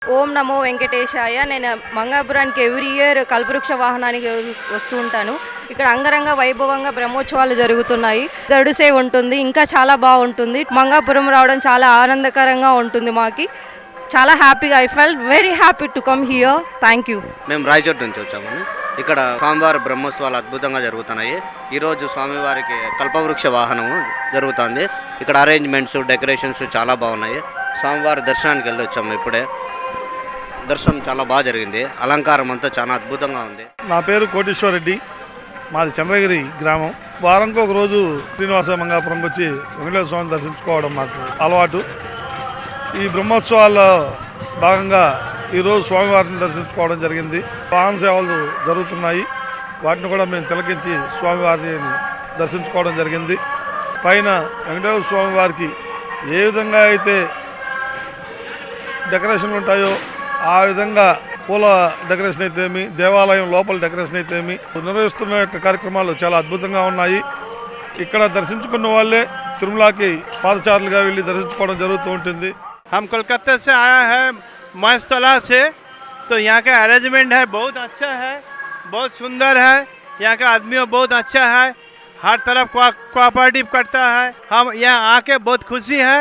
ఓం నమో వెంకటేశాయ. నేను మంగాపురానికి every year కల్పవృక్ష వాహనానికి వస్తూ ఉంటాను. ఇక్కడ అంగరంగ వైభవంగా బ్రహ్మోత్సవాలు జరుగుతున్నాయి. గరుడ సేవ ఉంటుంది. ఇంకా చాలా బాగుంటుంది. మంగాపురం రావడం చాలా ఆనందకరంగా ఉంటుంది మాకి. చాలా హ్యాపీగా I felt very happy to come here. Thank you. మేము రాయచోటు నుంచి వచ్చామని. ఇక్కడ స్వామివారి బ్రహ్మోత్సవాలు అద్భుతంగా జరుగుతున్నాయి. ఈరోజు స్వామివారికి కల్పవృక్ష వాహనము జరుగుతుంది. ఇక్కడ అరేంజ్మెంట్స్, డెకరేషన్స్ చాలా బాగున్నాయి. స్వామివారి దర్శనానికి వెళ్ళి వచ్చాము ఇప్పుడే. దర్శనం చాలా బాగా జరిగింది. అలంకారం అంతా చాలా అద్భుతంగా ఉంది. నా పేరు కోటేశ్వర్ రెడ్డి, మాది చంద్రగిరి గ్రామం. వారానికి ఒక రోజు శ్రీనివాస మంగాపురంకి వచ్చి వెంకటేశ్వర స్వామిని దర్శించుకోవడం మాకు అలవాటు. ఈ బ్రహ్మోత్సవాల్లో భాగంగా ఈరోజు స్వామివారిని దర్శించుకోవడం జరిగింది. వాహన సేవలు జరుగుతున్నాయి. వాటిని కూడా మేము తిలకించి స్వామివారిని దర్శించుకోవడం జరిగింది. పైన వెంకటేశ్వర స్వామి వారికి ఏ విధంగా అయితే డెకరేషన్లు ఉంటాయో ఆ విధంగా పూల డెకరేషన్ అయితేమి, దేవాలయం లోపల డెకరేషన్ అయితేమి, నిర్వహిస్తున్న యొక్క కార్యక్రమాలు చాలా అద్భుతంగా ఉన్నాయి. ఇక్కడ దర్శించుకున్న వాళ్ళే తిరుమలకి పాదచారులుగా వెళ్ళి దర్శించుకోవడం జరుగుతూ ఉంటుంది. हम कोलकाता से आया है महेशतला से, तो यहाँ का अरेंजमेंट है बहुत अच्छा है, बहुत सुंदर है। यहाँ का आदमी बहुत अच्छा है, हर तरफ कोऑपरेटिव करता है। हम यहाँ आके बहुत खुशी है।